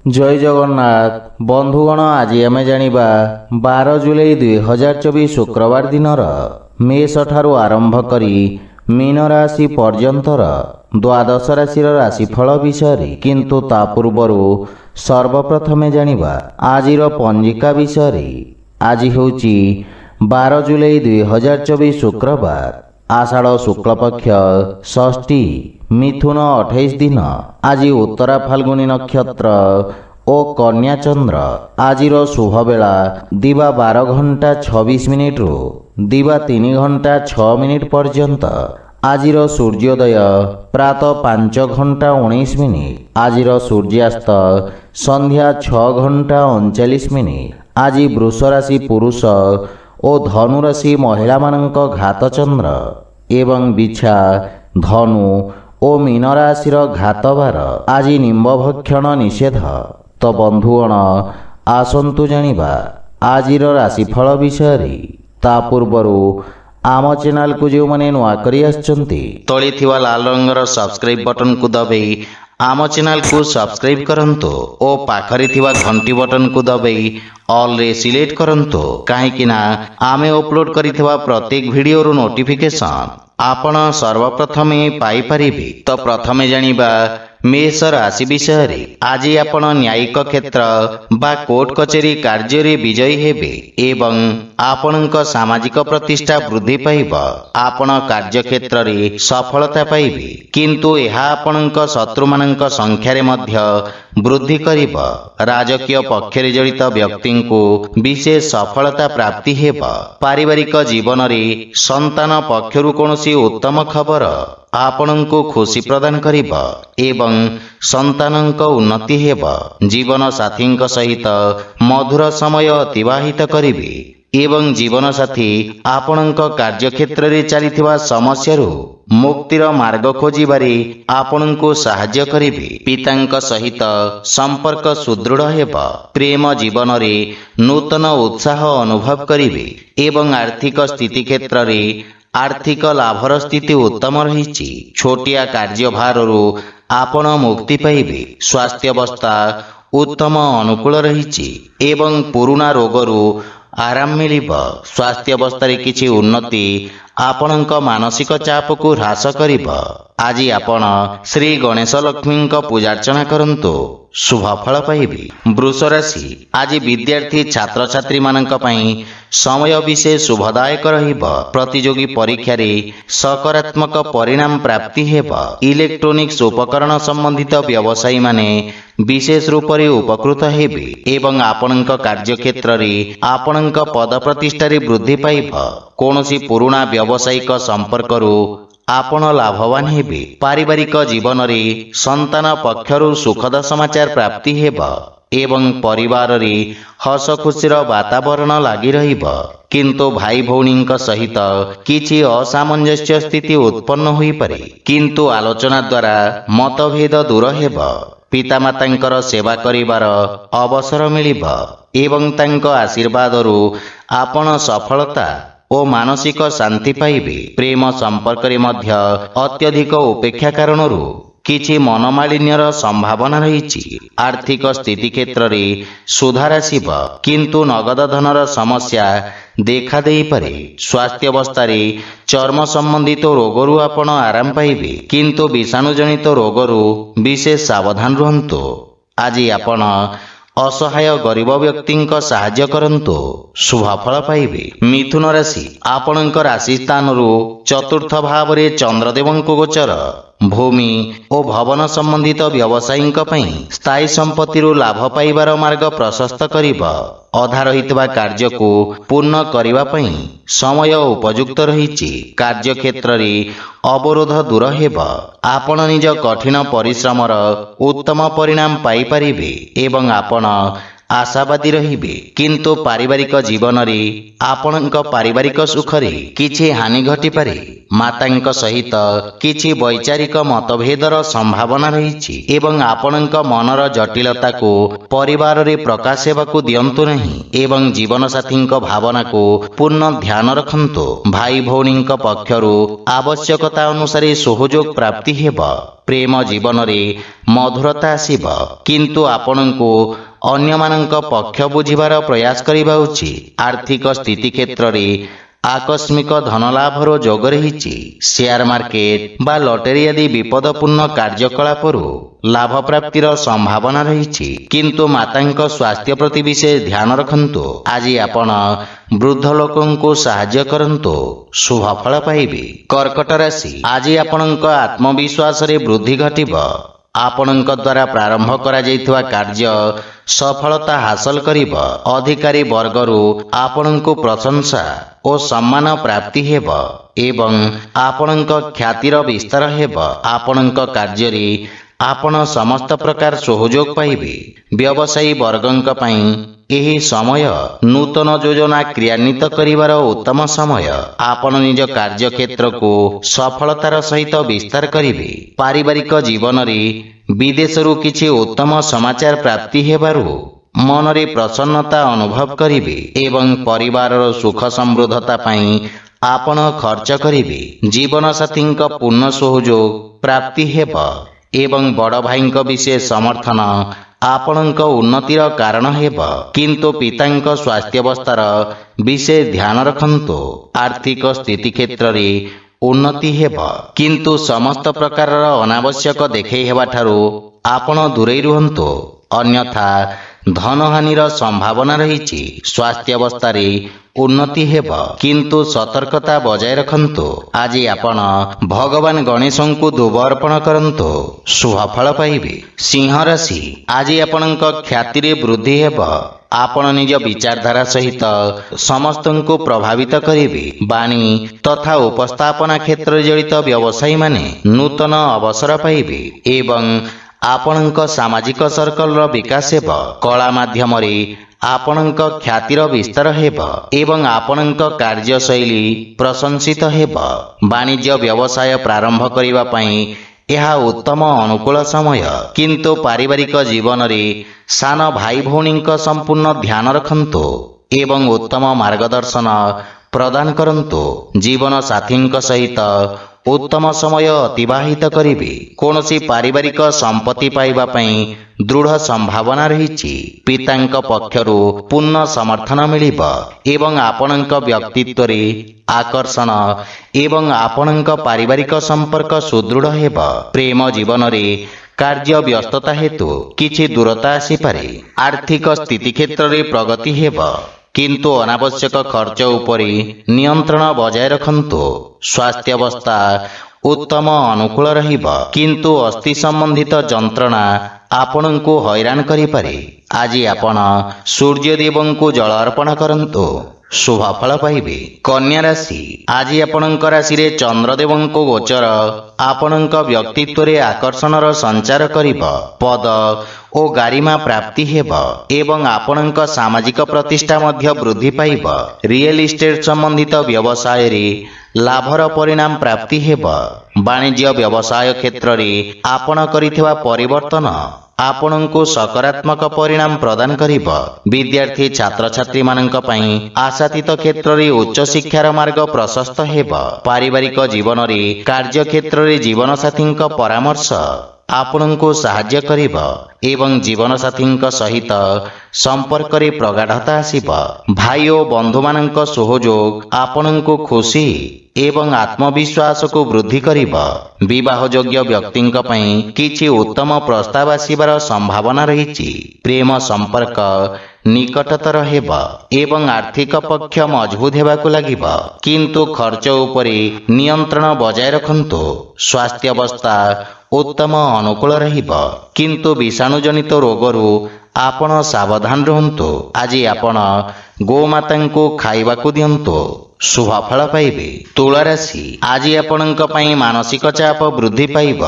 जय जगन्नाथ बंधुगण आज आम जानिबा 12 जुलाई 2024 शुक्रवार दिनर मेष ठारू आरंभ करी मीन राशि पर्यंतर द्वादश राशि राशिफल विषय किंतु ता पूर्वर सर्वप्रथमे जानिबा आजिर पंजिका विषय। आज होची 12 जुलाई 2024 शुक्रवार आषाढ़ शुक्ल पक्ष षष्ठी मिथुन 28 दिन। आज उत्तरा फाल्गुनी नक्षत्र ओ कन्या चंद्र। आजिर शुभ बेला दिवा 12 घंटा 26 मिनिट रु दिवा 3 घंटा 6 मिनिट पर्यंत। आजिर सूर्योदय प्रातः 5 घंटा 19 मिनिट। आजिर सूर्यास्त संध्या 6 घंटा 39 मिनिट। आज वृष राशि पुरुष ओ धनु राशि महिला मानक घात चंद्र एवं बिछा धनु ओ मीन राशि घात बार। आज निम्ब भक्षण निषेध। तो बंधुगण आसंतु जानिबा आजिर राशिफल विषय। ता पूर्वर आम चैनल को जो माने नुआ करी आछंती तळे थिवा लाल रंगर सब्सक्राइब बटन को दबाई आम चैनल को सब्सक्राइब करंतु ओ पाखरे थिवा घंटी बटन को दबाई ऑल रे सिलेक्ट करंतु काहेकि ना आमे अपलोड करिथिवा प्रत्येक वीडियो रो नोटिफिकेशन आपण सर्वप्रथमे पाई परिबे। तो प्रथमे जानिबा मेष राशि विषय। आज आपण न्यायिक क्षेत्र बा कोर्ट कचेरी कार्य रे विजयी हेबे एवं आपणक सामाजिक प्रतिष्ठा वृद्धि पाइब। आपण कार्य क्षेत्र रे सफलता पाइबे किंतु एहा आपणक शत्रु मानक संख्या रे मध्य वृद्धि करिब। राजकीय पक्ष रे जड़ित व्यक्ति को विशेष सफलता प्राप्ति हेब। पारिवारिक जीवन रे संतान पक्षरु कोनोसी उत्तम खबर आपणको खुशी प्रदान करिब एवं संतानक उन्नति हेब। जीवन साथींक सहित मधुर समय अतिबाहित करिबे एवं जीवन साथी आपणक कार्य क्षेत्र रे चलिथिबा समस्यारु मुक्तिर मार्ग खोजिबारे आपणको सहाय्य करिबे। पितांक सहित संपर्क सुदृढ़ हेब। प्रेम जीवन रे नूतन उत्साह अनुभव करिबे एवं आर्थिक स्थिति क्षेत्र रे आर्थिक लाभर स्थिति उत्तम रही। छोटिया कार्यभार आपण मुक्ति पाइबे। स्वास्थ्य अवस्था उत्तम अनुकूल रही एवं पुराना रोगरु आराम मिलिब। स्वास्थ्य अवस्था किछि उन्नति आपणक मानसिक चाप को ह्रास करिब। आज आपण श्री गणेश लक्ष्मी पूजार्चना करंतु शुभ फल पाइबे। वृष राशि आज विद्यार्थी छात्र छात्री मानक पई समय विशेष शुभदायक रहिब। प्रतियोगी परीक्षा रे सकारात्मक परिणाम प्राप्ति हेब। इलेक्ट्रोनिक्स उपकरण संबंधित व्यवसायी माने विशेष रूप रे उपकृत हेबे एवं आपणक कार्य क्षेत्र रे आपणक पद प्रतिष्ठा रे वृद्धि पाइब। कोनोसी पुराना व्यावसायिक संपर्क रु आपण लाभवान हेबे। पारिवारिक जीवन रे संतान पक्षरु सुखद समाचार प्राप्ति हेब एवं परिवार रे हस खुशीर वातावरण लागि रहिब किंतु भाई भौणींक सहित किछि असामंजस्य स्थिति उत्पन्न होई पारे किंतु आलोचना द्वारा मतभेद दूर हेब। पितामातांकर सेवा करिवार अवसर मिलिब एवं तांक आशीर्वाद रु आपण सफलता ओ मानसिक शांति पाइबे। प्रेम संपर्क रे मध्य अत्यधिक उपेक्षा कारणरू किछि मनमालिन्यर संभावना रही। आर्थिक स्थिति क्षेत्र रे सुधार आसिब किंतु नगद धनर समस्या देखा देई पारे। स्वास्थ्य अवस्था रे चर्म संबंधित रोगरु आपण आराम पाइबे किंतु विषाणु जनित रोगरु विशेष सावधान रहंतु। आज आपण असहाय गरीब व्यक्ति साहाय्य करंतु शुभ फल पाइबे। मिथुन राशि आपणक राशि स्थान रु चतुर्थ भाव रे चंद्रदेव गोचर। भूमि और भवन संबंधित व्यवसायी स्थायी संपत्ति लाभ पाइबार मार्ग प्रशस्त करिब। अधा रहितबा कार्य को पूर्ण करिबा पई समय उपयुक्त रही। कार्य क्षेत्र रे अवरोध दूर हेब। आपण निज कठिन परिश्रमर उत्तम परिणाम पाई परिबे एवं आपण आशावादी रहिबे किंतु पारिवारिक जीवन रे आपणक पारिवारिक सुखरे किछि हानि घटी पारे। मातांक सहित किछि वैचारिक मतभेदर संभावना रहिछि एवं आपणक मनर जटिलता को परिवार रे प्रकाश हेबाकू दियंतु नहीं एवं जीवन साथींक भावना को पूर्ण ध्यान रखंतु। भाई भौणींक पक्षरु आवश्यकता अनुसार सहयोग प्राप्ति हेब। प्रेम जीवन रे मधुरता आसीब किंतु आपणको अन्यमानंक पक्ष बुझिबार प्रयास करिबा उचित। आर्थिक स्थिति क्षेत्र रे आकस्मिक धनलाभर जोग रहिछि। शेयर मार्केट बा लटरी आदि विपदपूर्ण कार्यकलापरु लाभ प्राप्तिर संभावना रहिछि किंतु मातांक स्वास्थ्य प्रति विशेष ध्यान रखंतु। आज आपण वृद्ध लोकंको सहाय्य करंतु, शुभ फल पाइबे। कर्कट राशि आज आपणक आत्मविश्वास रे वृद्धि घटिब। आपणक द्वारा प्रारंभ करा जायथिवा कार्य सफलता हासिल करिब। अधिकारी वर्गरु आपणको प्रशंसा ओ सम्मान प्राप्ति हेब एवं आपणक ख्यातिर विस्तार हेब। आपणक कार्य रे आपण समस्त प्रकार सहयोग पाइबे। व्यवसायी वर्गंक पई एही समय नूतन योजना क्रियान्वित करिवार उत्तम समय। आपण निज कार्य क्षेत्र को सफलतार सहित विस्तार करिवे। पारिवारिक जीवन रे विदेशरु किछि उत्तम समाचार प्राप्ति हेबारु मनरे प्रसन्नता अनुभव करिवे एवं परिवारर सुख समृद्धता पई आपण खर्च करिवे। जीवन साथींक पूर्ण सहयोग प्राप्ति हेब एवं बड़ भाईंक विशेष समर्थन आपणक उन्नतिर कारण हेब किंतु पितांक स्वास्थ्यावस्थार विशेष ध्यान रखंतु। आर्थिक स्थिति क्षेत्र रे उन्नति हेब किंतु समस्त प्रकार अनावश्यक देखै हेबा ठारू आपण दूरेई रुहंतु अन्यथा धनहानिर संभावना रहिछि। स्वास्थ्यावस्था रे उन्नति हेब किंतु सतर्कता बजाय रखंतु। आज आपण भगवान गणेशंकु धूप अर्पण करंतु, शुभ फल पाइबे। सिंह राशि आज आपणक ख्याति रे वृद्धि हेब। आपण निज विचारधारा सहित समस्तंको प्रभावित करिवे। वाणी तथा उपस्थापना क्षेत्र जड़ित व्यवसायी माने नूतन अवसर पाइबे एवं आपणक सामाजिक सर्कल रो विकास हेब। कला माध्यम रे आपणक ख्यातिर विस्तार हेब एवं आपणक कार्यशैली प्रशंसित हेब। वाणिज्य व्यवसाय प्रारंभ करिवा पई यह उत्तम अनुकूल समय किंतु पारिवारिक जीवन रे सान भाई भौणींक संपूर्ण ध्यान रखंतु एवं उत्तम मार्गदर्शन प्रदान करंतु। जीवन साथींक सहित उत्तम समय अतिबाहित करिवे। कोनोसी पारिवारिक संपत्ति पाइबा पई दृढ़ संभावना रहिछि। पितांक पक्षरु पूर्ण समर्थन मिलिब एवं आपणक व्यक्तित्व रे आकर्षण एवं आपणक पारिवारिक संपर्क सुदृढ़ हेब। प्रेम जीवन रे कार्य व्यस्तता हेतु किछि दूरता आसी पारे। आर्थिक स्थिति क्षेत्र रे प्रगति हेब किंतु अनावश्यक खर्च उपरे नियंत्रण बजाय रखंतु। स्वास्थ्यावस्था उत्तम अनुकूल रहिब किंतु अस्थि संबंधित जंत्रणा आपणको हैरान करि पारे। आज आपण सूर्यदेवंको जल अर्पण करंतु, शुभ फल पाइबे। कन्या राशि आज आपणक राशि रे चंद्रदेवंको गोचर आपणक व्यक्तित्व रे आकर्षणर संचार करिब। पद ओ गारिमा प्राप्ति हेब एवं आपणक सामाजिक प्रतिष्ठा मध्य वृद्धि पाइब। रियल इस्टेट संबंधित व्यवसाय रे लाभर परिणाम प्राप्ति हेब। वाणिज्य व्यवसाय क्षेत्र रे आपण करिथिबा परिवर्तन आपणको सकारात्मक परिणाम प्रदान करिब। विद्यार्थी छात्र छात्री मानक पई आशातीत क्षेत्र रे उच्च शिक्षार मार्ग प्रशस्त हेब। पारिवारिक जीवन रे कार्य क्षेत्र रे जीवन साथींक परामर्श आपणको सहाय्य करिब एवं जीवन साथींक सहित संपर्क रे प्रगाढ़ता आसीब। भाई और बंधु मानक सहयोग आपणको खुशी एवं आत्मविश्वास को वृद्धि करिब। विवाह योग्य व्यक्तिंक पई किछि उत्तम प्रस्ताव आसीबार संभावना रहिछि। प्रेम संपर्क निकटतर हेब एवं आर्थिक पक्ष मजबूत हेबाकु लागिब किंतु खर्च उपरे नियंत्रण बजाय रखंतु। स्वास्थ्य अवस्था उत्तम अनुकूल रहिब किंतु विषाणुजनित रोगरु आपण सावधान रहंतु। आज आपण गोमातांको खाइबाकू दियंतु, शुभ फल पाइबे। तुला राशि आज आपणक पई मानसिक चाप वृद्धि पाइब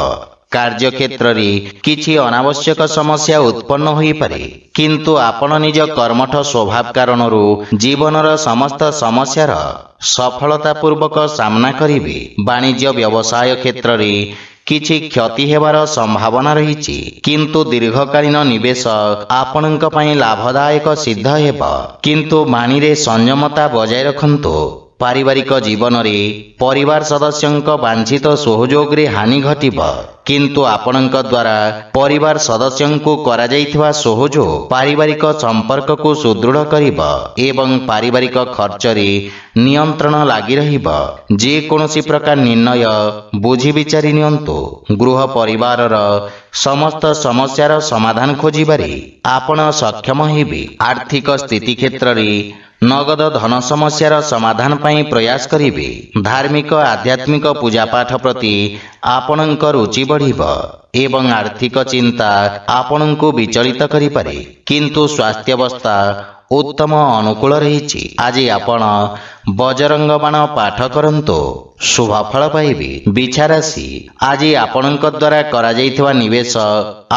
କାର୍ଯ୍ୟକ୍ଷେତ୍ରରେ କିଛି ଅନାବଶ୍ୟକ ସମସ୍ୟା ଉତ୍ପନ୍ନ ହୋଇପାରେ, କିନ୍ତୁ ଆପଣ ନିଜ କର୍ମଠ ସ୍ୱଭାବ କାରଣରୁ ଜୀବନର ସମସ୍ତ ସମସ୍ୟାର ସଫଳତାପୂର୍ବକ ସାମ୍ନା କରିବେ। ବାଣିଜ୍ୟ ବ୍ୟବସାୟ କ୍ଷେତ୍ରରେ କିଛି କ୍ଷତି ହେବାର ସମ୍ଭାବନା ରହିଛି, କିନ୍ତୁ ଦୀର୍ଘକାଳୀନ ନିବେଶ ଆପଣଙ୍କ ପାଇଁ ଲାଭଦାୟକ ସିଦ୍ଧ ହେବ। କିନ୍ତୁ ବାଣୀରେ ସଂଯମତା ବଜାୟ ରଖନ୍ତୁ। ପାରିବାରିକ ଜୀବନରେ ପରିବାର ସଦସ୍ୟଙ୍କ ବାଞ୍ଛିତ ସହଯୋଗରେ ହାନି ଘଟିବ, କିନ୍ତୁ ଆପଣଙ୍କ ଦ୍ୱାରା ପରିବାର ସଦସ୍ୟଙ୍କୁ କରାଯାଇଥିବା ସହଯୋଗ ପାରିବାରିକ ସମ୍ପର୍କକୁ ସୁଦୃଢ଼ କରିବ ଏବଂ ପାରିବାରିକ ଖର୍ଚ୍ଚରେ ନିୟନ୍ତ୍ରଣ ଲାଗି ରହିବ। ଯେକୌଣସି ପ୍ରକାର ନିର୍ଣ୍ଣୟ ବୁଝି ବିଚାରି ନିଅନ୍ତୁ। ଗୃହ ପରିବାରର ସମସ୍ତ ସମସ୍ୟାର ସମାଧାନ ଖୋଜିବାରେ ଆପଣ ସକ୍ଷମ ହେବେ। ଆର୍ଥିକ ସ୍ଥିତି କ୍ଷେତ୍ରରେ ନଗଦ ଧନ ସମସ୍ୟାର ସମାଧାନ ପାଇଁ ପ୍ରୟାସ କରିବେ। ଧାର୍ମିକ ଆଧ୍ୟାତ୍ମିକ ପୂଜାପାଠ ପ୍ରତି ଆପଣଙ୍କ ରୁଚି ବଢ଼ିବ ଏବଂ ଆର୍ଥିକ ଚିନ୍ତା ଆପଣଙ୍କୁ ବିଚଳିତ କରିପାରେ, କିନ୍ତୁ ସ୍ୱାସ୍ଥ୍ୟାବସ୍ଥା ଉତ୍ତମ ଅନୁକୂଳ ରହିଛି। ଆଜି ଆପଣ ବଜରଙ୍ଗ ବାଣ ପାଠ କରନ୍ତୁ, ଶୁଭ ଫଳ ପାଇବେ। ବିଛା ରାଶି, ଆଜି ଆପଣଙ୍କ ଦ୍ୱାରା କରାଯାଇଥିବା ନିବେଶ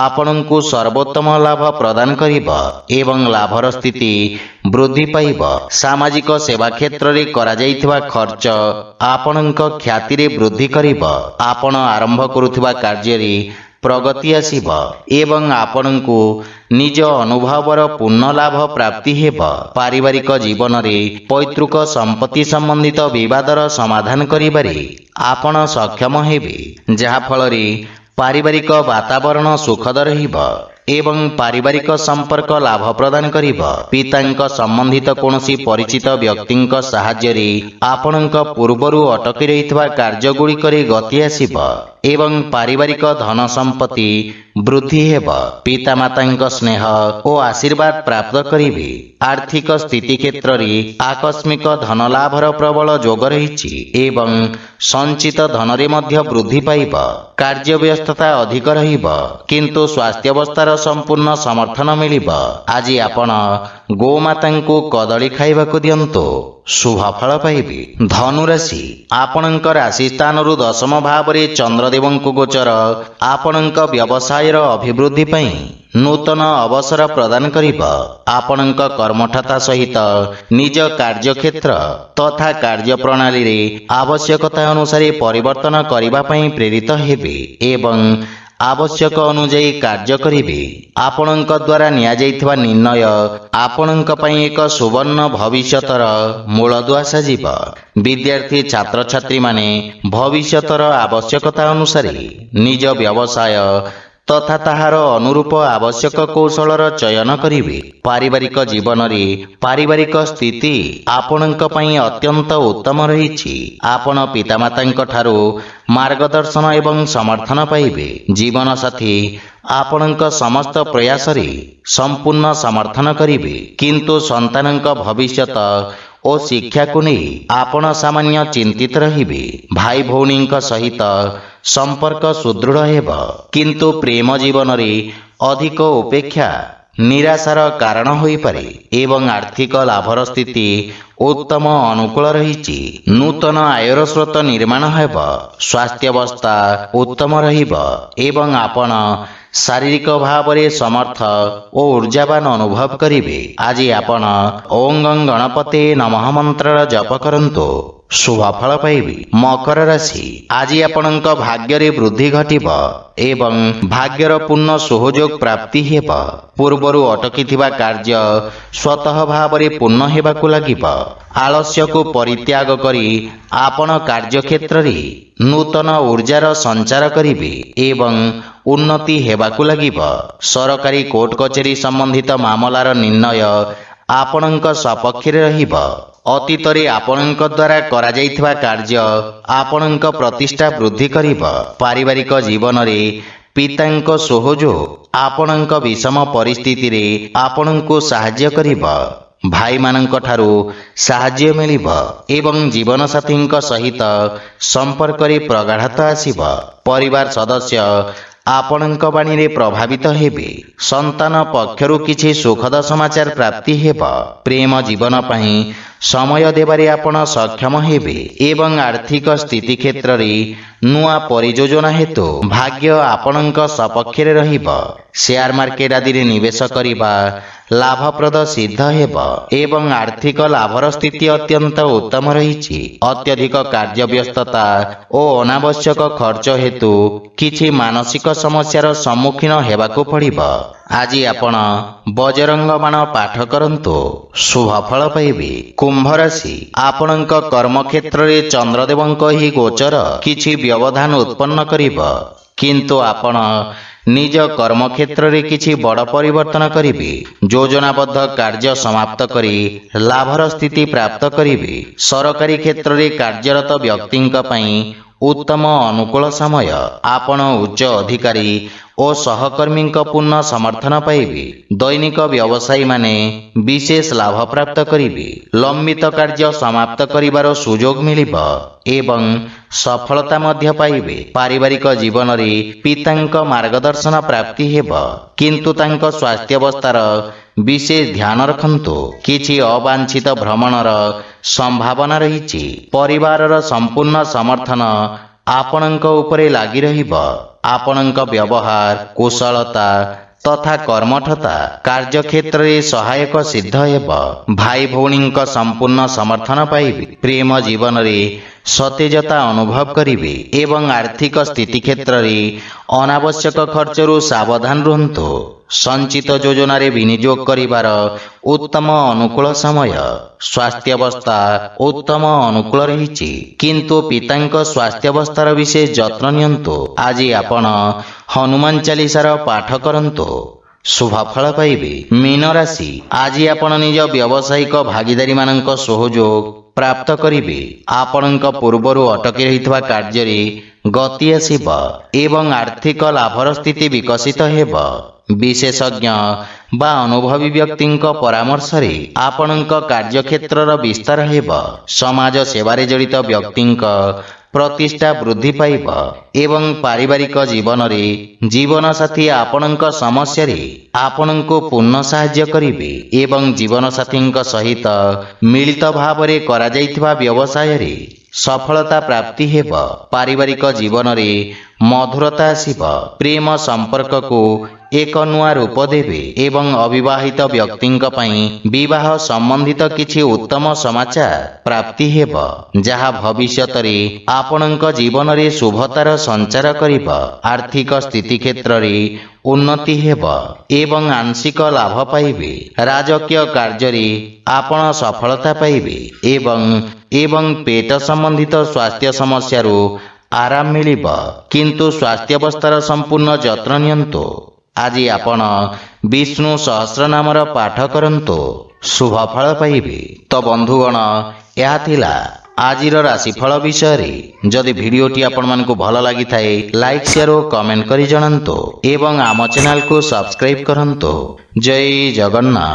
ଆପଣଙ୍କୁ ସର୍ବୋତ୍ତମ ଲାଭ ପ୍ରଦାନ କରିବ ଏବଂ ଲାଭର ସ୍ଥିତି ବୃଦ୍ଧି ପାଇବ। ସାମାଜିକ ସେବା କ୍ଷେତ୍ରରେ କରାଯାଇଥିବା ଖର୍ଚ୍ଚ ଆପଣଙ୍କ ଖ୍ୟାତିରେ ବୃଦ୍ଧି କରିବ। ଆପଣ ଆରମ୍ଭ କରୁଥିବା କାର୍ଯ୍ୟରେ ପ୍ରଗତି ଆସିବ ଏବଂ ଆପଣଙ୍କୁ ନିଜ ଅନୁଭବର ପୂର୍ଣ୍ଣ ଲାଭ ପ୍ରାପ୍ତି ହେବ। ପାରିବାରିକ ଜୀବନରେ ପୈତୃକ ସମ୍ପତ୍ତି ସମ୍ବନ୍ଧିତ ବିବାଦର ସମାଧାନ କରିବାରେ ଆପଣ ସକ୍ଷମ ହେବେ, ଯାହାଫଳରେ ପାରିବାରିକ ବାତାବରଣ ସୁଖଦ ରହିବ ଏବଂ ପାରିବାରିକ ସମ୍ପର୍କ ଲାଭ ପ୍ରଦାନ କରିବ। ପିତାଙ୍କ ସମ୍ବନ୍ଧିତ କୌଣସି ପରିଚିତ ବ୍ୟକ୍ତିଙ୍କ ସାହାଯ୍ୟରେ ଆପଣଙ୍କ ପୂର୍ବରୁ ଅଟକି ରହିଥିବା କାର୍ଯ୍ୟଗୁଡ଼ିକରେ ଗତି ଆସିବ ଏବଂ ପାରିବାରିକ ଧନ ସମ୍ପତ୍ତି ବୃଦ୍ଧି ହେବ। ପିତାମାତାଙ୍କ ସ୍ନେହ ଓ ଆଶୀର୍ବାଦ ପ୍ରାପ୍ତ କରିବେ। ଆର୍ଥିକ ସ୍ଥିତି କ୍ଷେତ୍ରରେ ଆକସ୍ମିକ ଧନ ଲାଭର ପ୍ରବଳ ଯୋଗ ରହିଛି ଏବଂ ସଞ୍ଚିତ ଧନରେ ମଧ୍ୟ ବୃଦ୍ଧି ପାଇବ। କାର୍ଯ୍ୟ ବ୍ୟସ୍ତତା ଅଧିକ ରହିବ, କିନ୍ତୁ ସ୍ୱାସ୍ଥ୍ୟାବସ୍ଥାର ସମ୍ପୂର୍ଣ୍ଣ ସମର୍ଥନ ମିଳିବ। ଆଜି ଆପଣ ଗୋମାତାଙ୍କୁ କଦଳୀ ଖାଇବାକୁ ଦିଅନ୍ତୁ, ଶୁଭ ଫଳ ପାଇବେ। ଧନୁରାଶି, ଆପଣଙ୍କ ରାଶି ସ୍ଥାନରୁ ଦଶମ ଭାବରେ ଚନ୍ଦ୍ରଦେବଙ୍କୁ ଗୋଚର ଆପଣଙ୍କ ବ୍ୟବସାୟର ଅଭିବୃଦ୍ଧି ପାଇଁ ନୂତନ ଅବସର ପ୍ରଦାନ କରିବ। ଆପଣଙ୍କ କର୍ମଠତା ସହିତ ନିଜ କାର୍ଯ୍ୟକ୍ଷେତ୍ର ତଥା କାର୍ଯ୍ୟପ୍ରଣାଳୀରେ ଆବଶ୍ୟକତା ଅନୁସାରେ ପରିବର୍ତ୍ତନ କରିବା ପାଇଁ ପ୍ରେରିତ ହେବେ ଏବଂ ଆବଶ୍ୟକ ଅନୁଯାୟୀ କାର୍ଯ୍ୟ କରିବେ। ଆପଣଙ୍କ ଦ୍ୱାରା ନିଆଯାଇଥିବା ନିର୍ଣ୍ଣୟ ଆପଣଙ୍କ ପାଇଁ ଏକ ସୁବର୍ଣ୍ଣ ଭବିଷ୍ୟତର ମୂଳଦୁଆ ସାଜିବ। ବିଦ୍ୟାର୍ଥୀ ଛାତ୍ରଛାତ୍ରୀମାନେ ଭବିଷ୍ୟତର ଆବଶ୍ୟକତା ଅନୁସାରେ ନିଜ ବ୍ୟବସାୟ ତଥା ତାହାର ଅନୁରୂପ ଆବଶ୍ୟକ କୌଶଳର ଚୟନ କରିବେ। ପାରିବାରିକ ଜୀବନରେ ପାରିବାରିକ ସ୍ଥିତି ଆପଣଙ୍କ ପାଇଁ ଅତ୍ୟନ୍ତ ଉତ୍ତମ ରହିଛି। ଆପଣ ପିତାମାତାଙ୍କ ଠାରୁ ମାର୍ଗଦର୍ଶନ ଏବଂ ସମର୍ଥନ ପାଇବେ। ଜୀବନସାଥୀ ଆପଣଙ୍କ ସମସ୍ତ ପ୍ରୟାସରେ ସମ୍ପୂର୍ଣ୍ଣ ସମର୍ଥନ କରିବେ, କିନ୍ତୁ ସନ୍ତାନଙ୍କ ଭବିଷ୍ୟତ ଓ ଶିକ୍ଷାକୁ ନେଇ ଆପଣ ସାମାନ୍ୟ ଚିନ୍ତିତ ରହିବେ। ଭାଇ ଭଉଣୀଙ୍କ ସହିତ ସମ୍ପର୍କ ସୁଦୃଢ଼ ହେବ, କିନ୍ତୁ ପ୍ରେମ ଜୀବନରେ ଅଧିକ ଉପେକ୍ଷା ନିରାଶାର କାରଣ ହୋଇପାରେ ଏବଂ ଆର୍ଥିକ ଲାଭର ସ୍ଥିତି ଉତ୍ତମ ଅନୁକୂଳ ରହିଛି। ନୂତନ ଆୟର ସ୍ରୋତ ନିର୍ମାଣ ହେବ। ସ୍ୱାସ୍ଥ୍ୟାବସ୍ଥା ଉତ୍ତମ ରହିବ ଏବଂ ଆପଣ ଶାରୀରିକ ଭାବରେ ସମର୍ଥ ଓ ଉର୍ଜାବାନ ଅନୁଭବ କରିବେ। ଆଜି ଆପଣ ଓଁ ଗଂ ଗଣପତେ ନମଃ ମନ୍ତ୍ରର ଜପ କରନ୍ତୁ, ଶୁଭ ଫଳ ପାଇବେ। ମକର ରାଶି, ଆଜି ଆପଣଙ୍କ ଭାଗ୍ୟରେ ବୃଦ୍ଧି ଘଟିବ ଏବଂ ଭାଗ୍ୟର ପୂର୍ଣ୍ଣ ସହଯୋଗ ପ୍ରାପ୍ତି ହେବ। ପୂର୍ବରୁ ଅଟକିଥିବା କାର୍ଯ୍ୟ ସ୍ୱତଃ ଭାବରେ ପୂର୍ଣ୍ଣ ହେବାକୁ ଲାଗିବ। ଆଳସ୍ୟକୁ ପରିତ୍ୟାଗ କରି ଆପଣ କାର୍ଯ୍ୟକ୍ଷେତ୍ରରେ ନୂତନ ଉର୍ଜାର ସଞ୍ଚାର କରିବେ ଏବଂ ଉନ୍ନତି ହେବାକୁ ଲାଗିବ। ସରକାରୀ କୋର୍ଟ କଚେରୀ ସମ୍ବନ୍ଧିତ ମାମଲାର ନିର୍ଣ୍ଣୟ ଆପଣଙ୍କ ସପକ୍ଷରେ ରହିବ। ଅତୀତରେ ଆପଣଙ୍କ ଦ୍ୱାରା କରାଯାଇଥିବା କାର୍ଯ୍ୟ ଆପଣଙ୍କ ପ୍ରତିଷ୍ଠା ବୃଦ୍ଧି କରିବ। ପାରିବାରିକ ଜୀବନରେ ପିତାଙ୍କ ସହଯୋଗ ଆପଣଙ୍କ ବିଷମ ପରିସ୍ଥିତିରେ ଆପଣଙ୍କୁ ସାହାଯ୍ୟ କରିବ। ଭାଇମାନଙ୍କ ଠାରୁ ସାହାଯ୍ୟ ମିଳିବ ଏବଂ ଜୀବନସାଥୀଙ୍କ ସହିତ ସମ୍ପର୍କରେ ପ୍ରଗାଢ଼ତା ଆସିବ। ପରିବାର ସଦସ୍ୟ ଆପଣଙ୍କ ବାଣୀରେ ପ୍ରଭାବିତ ହେବେ। ସନ୍ତାନ ପକ୍ଷରୁ କିଛି ସୁଖଦ ସମାଚାର ପ୍ରାପ୍ତି ହେବ। ପ୍ରେମ ଜୀବନ ପାଇଁ ସମୟ ଦେବାରେ ଆପଣ ସକ୍ଷମ ହେବେ ଏବଂ ଆର୍ଥିକ ସ୍ଥିତି କ୍ଷେତ୍ରରେ ନୂଆ ପରିଯୋଜନା ହେତୁ ଭାଗ୍ୟ ଆପଣଙ୍କ ସପକ୍ଷରେ ରହିବ। ସେୟାର ମାର୍କେଟ ଆଦିରେ ନିବେଶ କରିବା ଲାଭପ୍ରଦ ସିଦ୍ଧ ହେବ ଏବଂ ଆର୍ଥିକ ଲାଭର ସ୍ଥିତି ଅତ୍ୟନ୍ତ ଉତ୍ତମ ରହିଛି। ଅତ୍ୟଧିକ କାର୍ଯ୍ୟବ୍ୟସ୍ତତା ଓ ଅନାବଶ୍ୟକ ଖର୍ଚ୍ଚ ହେତୁ କିଛି ମାନସିକ ସମସ୍ୟାର ସମ୍ମୁଖୀନ ହେବାକୁ ପଡ଼ିବ। ଆଜି ଆପଣ ବଜରଙ୍ଗ ବାଣ ପାଠ କରନ୍ତୁ, ଶୁଭ ଫଳ ପାଇବେ। କୁମ୍ଭ ରାଶି, ଆପଣଙ୍କ କର୍ମକ୍ଷେତ୍ରରେ ଚନ୍ଦ୍ରଦେବଙ୍କ ଏହି ଗୋଚର କିଛି ବ୍ୟବଧାନ ଉତ୍ପନ୍ନ କରିବ, କିନ୍ତୁ ଆପଣ ନିଜ କର୍ମକ୍ଷେତ୍ରରେ କିଛି ବଡ଼ ପରିବର୍ତ୍ତନ କରିବେ। ଯୋଜନାବଦ୍ଧ କାର୍ଯ୍ୟ ସମାପ୍ତ କରି ଲାଭର ସ୍ଥିତି ପ୍ରାପ୍ତ କରିବେ। ସରକାରୀ କ୍ଷେତ୍ରରେ କାର୍ଯ୍ୟରତ ବ୍ୟକ୍ତିଙ୍କ ପାଇଁ ଉତ୍ତମ ଅନୁକୂଳ ସମୟ। ଆପଣ ଉଚ୍ଚ ଅଧିକାରୀ ଓ ସହକର୍ମୀଙ୍କ ପୂର୍ଣ୍ଣ ସମର୍ଥନ ପାଇବେ। ଦୈନିକ ବ୍ୟବସାୟୀମାନେ ବିଶେଷ ଲାଭ ପ୍ରାପ୍ତ କରିବେ। ଲମ୍ବିତ କାର୍ଯ୍ୟ ସମାପ୍ତ କରିବାର ସୁଯୋଗ ମିଳିବ ଏବଂ ସଫଳତା ମଧ୍ୟ ପାଇବେ। ପାରିବାରିକ ଜୀବନରେ ପିତାଙ୍କ ମାର୍ଗଦର୍ଶନ ପ୍ରାପ୍ତି ହେବ, କିନ୍ତୁ ତାଙ୍କ ସ୍ୱାସ୍ଥ୍ୟାବସ୍ଥାର ବିଶେଷ ଧ୍ୟାନ ରଖନ୍ତୁ। କିଛି ଅବାଞ୍ଛିତ ଭ୍ରମଣର ସମ୍ଭାବନା ରହିଛି। ପରିବାରର ସମ୍ପୂର୍ଣ୍ଣ ସମର୍ଥନ ଆପଣଙ୍କ ଉପରେ ଲାଗି ରହିବ। ଆପଣଙ୍କ ବ୍ୟବହାର, କୁଶଳତା ତଥା କର୍ମଠତା କାର୍ଯ୍ୟକ୍ଷେତ୍ରରେ ସହାୟକ ସିଦ୍ଧ ହେବ। ଭାଇ ଭଉଣୀଙ୍କ ସମ୍ପୂର୍ଣ୍ଣ ସମର୍ଥନ ପାଇବେ। ପ୍ରେମ ଜୀବନରେ ସତେଜତା ଅନୁଭବ କରିବେ ଏବଂ ଆର୍ଥିକ ସ୍ଥିତି କ୍ଷେତ୍ରରେ ଅନାବଶ୍ୟକ ଖର୍ଚ୍ଚରୁ ସାବଧାନ ରୁହନ୍ତୁ। ସଞ୍ଚିତ ଯୋଜନାରେ ବିନିଯୋଗ କରିବାର ଉତ୍ତମ ଅନୁକୂଳ ସମୟ। ସ୍ୱାସ୍ଥ୍ୟାବସ୍ଥା ଉତ୍ତମ ଅନୁକୂଳ ରହିଛି, କିନ୍ତୁ ପିତାଙ୍କ ସ୍ୱାସ୍ଥ୍ୟାବସ୍ଥାର ବିଶେଷ ଯତ୍ନ ନିଅନ୍ତୁ। ଆଜି ଆପଣ ହନୁମାନ ଚାଳିଶାର ପାଠ କରନ୍ତୁ, ଶୁଭ ଫଳ ପାଇବେ। ମୀନ ରାଶି, ଆଜି ଆପଣ ନିଜ ବ୍ୟବସାୟିକ ଭାଗିଦାରୀମାନଙ୍କ ସହଯୋଗ ପ୍ରାପ୍ତ କରିବେ। ଆପଣଙ୍କ ପୂର୍ବରୁ ଅଟକି ରହିଥିବା କାର୍ଯ୍ୟରେ ଗତି ଆସିବ ଏବଂ ଆର୍ଥିକ ଲାଭର ସ୍ଥିତି ବିକଶିତ ହେବ। ବିଶେଷଜ୍ଞ ବା ଅନୁଭବୀ ବ୍ୟକ୍ତିଙ୍କ ପରାମର୍ଶରେ ଆପଣଙ୍କ କାର୍ଯ୍ୟକ୍ଷେତ୍ରର ବିସ୍ତାର ହେବ। ସମାଜ ସେବାରେ ଜଡ଼ିତ ବ୍ୟକ୍ତିଙ୍କ ପ୍ରତିଷ୍ଠା ବୃଦ୍ଧି ପାଇବ ଏବଂ ପାରିବାରିକ ଜୀବନରେ ଜୀବନସାଥୀ ଆପଣଙ୍କ ସମସ୍ୟାରେ ଆପଣଙ୍କୁ ପୂର୍ଣ୍ଣ ସାହାଯ୍ୟ କରିବେ ଏବଂ ଜୀବନସାଥୀଙ୍କ ସହିତ ମିଳିତ ଭାବରେ କରାଯାଇଥିବା ବ୍ୟବସାୟରେ ସଫଳତା ପ୍ରାପ୍ତି ହେବ। ପାରିବାରିକ ଜୀବନରେ ମଧୁରତା ଆସିବ। ପ୍ରେମ ସମ୍ପର୍କକୁ ଏକ ନୂଆ ରୂପ ଦେବେ ଏବଂ ଅବିବାହିତ ବ୍ୟକ୍ତିଙ୍କ ପାଇଁ ବିବାହ ସମ୍ବନ୍ଧିତ କିଛି ଉତ୍ତମ ସମାଚାର ପ୍ରାପ୍ତି ହେବ, ଯାହା ଭବିଷ୍ୟତରେ ଆପଣଙ୍କ ଜୀବନରେ ଶୁଭତାର ସଞ୍ଚାର କରିବ। ଆର୍ଥିକ ସ୍ଥିତି କ୍ଷେତ୍ରରେ ଉନ୍ନତି ହେବ ଏବଂ ଆଂଶିକ ଲାଭ ପାଇବେ। ରାଜକୀୟ କାର୍ଯ୍ୟରେ ଆପଣ ସଫଳତା ପାଇବେ ଏବଂ ପେଟ ସମ୍ବନ୍ଧିତ ସ୍ୱାସ୍ଥ୍ୟ ସମସ୍ୟାରୁ ଆରାମ ମିଳିବ, କିନ୍ତୁ ସ୍ୱାସ୍ଥ୍ୟାବସ୍ଥାର ସମ୍ପୂର୍ଣ୍ଣ ଯତ୍ନ ନିଅନ୍ତୁ। ଆଜି ଆପଣ ବିଷ୍ଣୁ ସହସ୍ରନାମର ପାଠ କରନ୍ତୁ, ଶୁଭ ଫଳ ପାଇବେ। ତ ବନ୍ଧୁଗଣ, ଏହା ଥିଲା ଆଜିର ରାଶିଫଳ ବିଷୟରେ। ଯଦି ଭିଡ଼ିଓଟି ଆପଣମାନଙ୍କୁ ଭଲ ଲାଗିଥାଏ, ଲାଇକ୍, ସେୟାର ଓ କମେଣ୍ଟ କରି ଜଣାନ୍ତୁ ଏବଂ ଆମ ଚ୍ୟାନେଲକୁ ସବସ୍କ୍ରାଇବ୍ କରନ୍ତୁ। ଜୟ ଜଗନ୍ନାଥ।